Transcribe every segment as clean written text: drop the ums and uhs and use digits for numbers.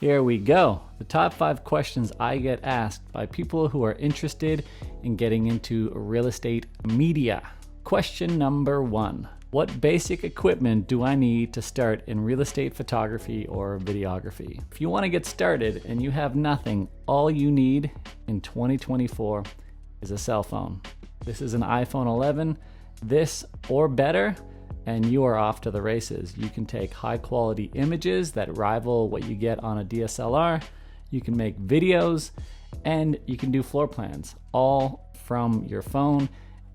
Here we go. The top 5 questions I get asked by people who are interested in getting into real estate media. Question number 1. What basic equipment do I need to start in real estate photography or videography? If you want to get started and you have nothing, all you need in 2024 is a cell phone. This is an iPhone 11, this or better, and you are off to the races. You can take high quality images that rival what you get on a DSLR. You can make videos and you can do floor plans all from your phone.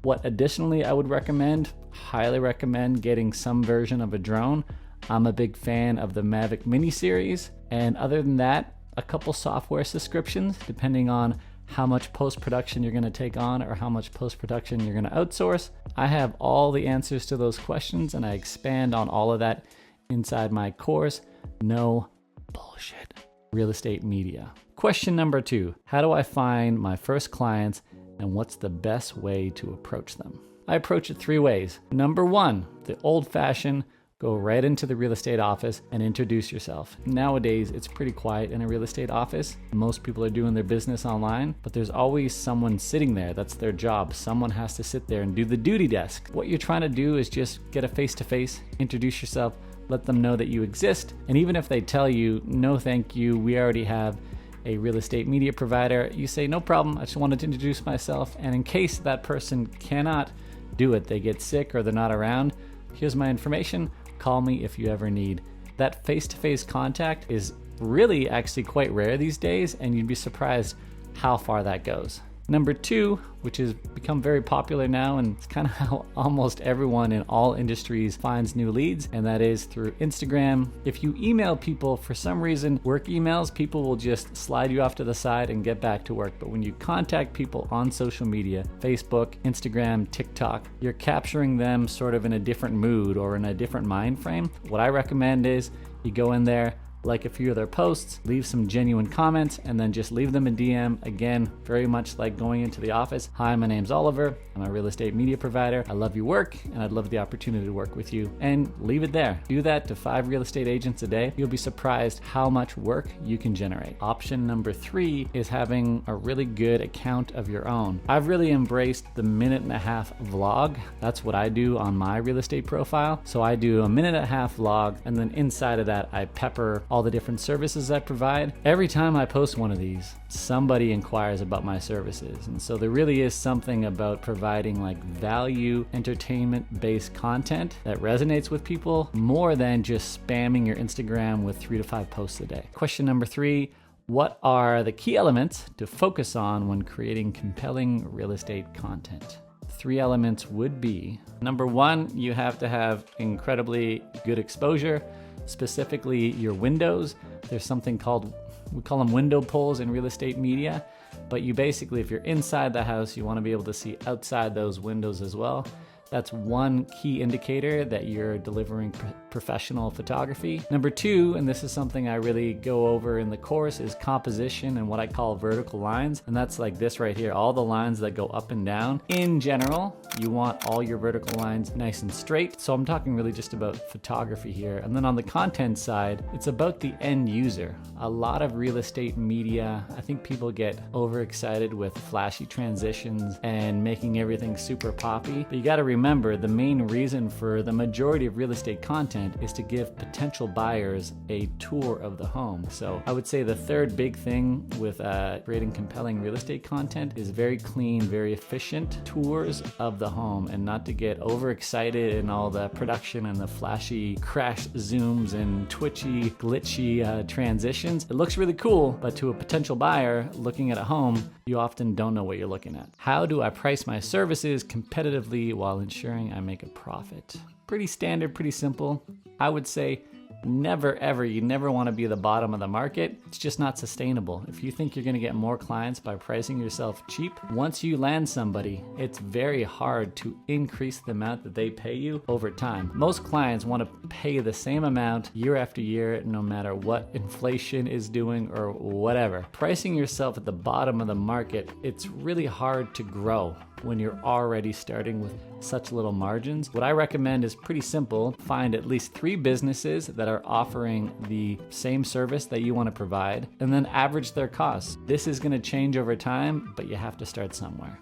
What additionally I would recommend, highly recommend getting some version of a drone. I'm a big fan of the Mavic Mini series. And other than that, a couple software subscriptions, depending on how much post-production you're gonna take on or how much post-production you're gonna outsource. I have all the answers to those questions and I expand on all of that inside my course, No Bullshit Real Estate Media. Question number 2, how do I find my first clients and what's the best way to approach them? I approach it 3 ways. Number 1, the old-fashioned, go right into the real estate office and introduce yourself. Nowadays, it's pretty quiet in a real estate office. Most people are doing their business online, but there's always someone sitting there. That's their job. Someone has to sit there and do the duty desk. What you're trying to do is just get a face-to-face, introduce yourself, let them know that you exist. And even if they tell you, no thank you, we already have a real estate media provider, you say, no problem, I just wanted to introduce myself. And in case that person cannot do it, they get sick or they're not around, here's my information. Call me if you ever need. That face-to-face contact is really actually quite rare these days, and you'd be surprised how far that goes. Number 2, which has become very popular now, and it's kind of how almost everyone in all industries finds new leads, and that is through Instagram. If you email people, for some reason, work emails, people will just slide you off to the side and get back to work. But when you contact people on social media, Facebook, Instagram, TikTok, you're capturing them sort of in a different mood or in a different mind frame. What I recommend is you go in there, like a few of their posts, leave some genuine comments, and then just leave them a DM. Again, very much like going into the office. Hi, my name's Oliver. I'm a real estate media provider. I love your work, and I'd love the opportunity to work with you. And leave it there. Do that to 5 real estate agents a day. You'll be surprised how much work you can generate. Option number 3 is having a really good account of your own. I've really embraced the 1.5-minute vlog. That's what I do on my real estate profile. So I do a 1.5-minute vlog, and then inside of that, I pepper all the different services I provide. Every time I post one of these, somebody inquires about my services. And so there really is something about providing like value, entertainment-based content that resonates with people more than just spamming your Instagram with 3 to 5 posts a day. Question number 3, what are the key elements to focus on when creating compelling real estate content? 3 elements would be, number 1, you have to have incredibly good exposure. Specifically your windows. There's something called, we call them window pulls in real estate media, but you basically, if you're inside the house, you want to be able to see outside those windows as well. That's one key indicator that you're delivering professional photography. Number 2, and this is something I really go over in the course, is composition and what I call vertical lines. And that's like this right here, all the lines that go up and down. In general, you want all your vertical lines nice and straight. So I'm talking really just about photography here. And then on the content side, it's about the end user. A lot of real estate media, I think people get overexcited with flashy transitions and making everything super poppy. But you gotta remember, the main reason for the majority of real estate content is to give potential buyers a tour of the home. So I would say the third big thing with creating compelling real estate content is very clean, very efficient tours of the home, and not to get overexcited in all the production and the flashy crash zooms and twitchy, glitchy transitions. It looks really cool, but to a potential buyer looking at a home, you often don't know what you're looking at. How do I price my services competitively while ensuring I make a profit? Pretty standard, pretty simple. I would say never ever, you never want to be the bottom of the market. It's just not sustainable. If you think you're going to get more clients by pricing yourself cheap, once you land somebody, it's very hard to increase the amount that they pay you over time. Most clients want to pay the same amount year after year, no matter what inflation is doing or whatever. Pricing yourself at the bottom of the market, it's really hard to grow. when you're already starting with such little margins. What I recommend is pretty simple. Find at least 3 businesses that are offering the same service that you want to provide, and then average their costs. This is going to change over time, but you have to start somewhere.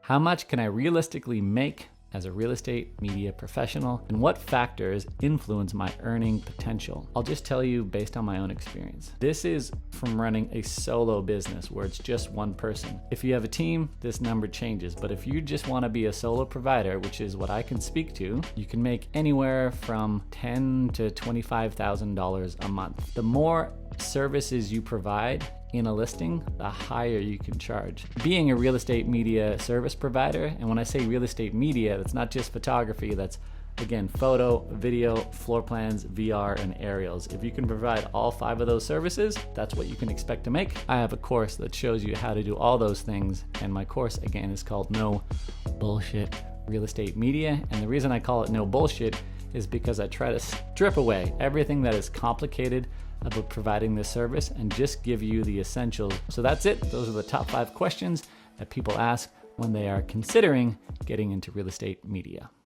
How much can I realistically make as a real estate media professional, and what factors influence my earning potential? I'll just tell you based on my own experience. This is from running a solo business where it's just one person. If you have a team, this number changes, but if you just want to be a solo provider, which is what I can speak to, you can make anywhere from $10,000 to $25,000 a month. The more services you provide in a listing, the higher you can charge. Being a real estate media service provider, and when I say real estate media, that's not just photography, that's again, photo, video, floor plans, VR, and aerials. If you can provide all 5 of those services, that's what you can expect to make. I have a course that shows you how to do all those things, and my course again is called No Bullshit Real Estate Media. And the reason I call it No Bullshit is because I try to strip away everything that is complicated about providing this service and just give you the essentials. So that's it. Those are the top 5 questions that people ask when they are considering getting into real estate media.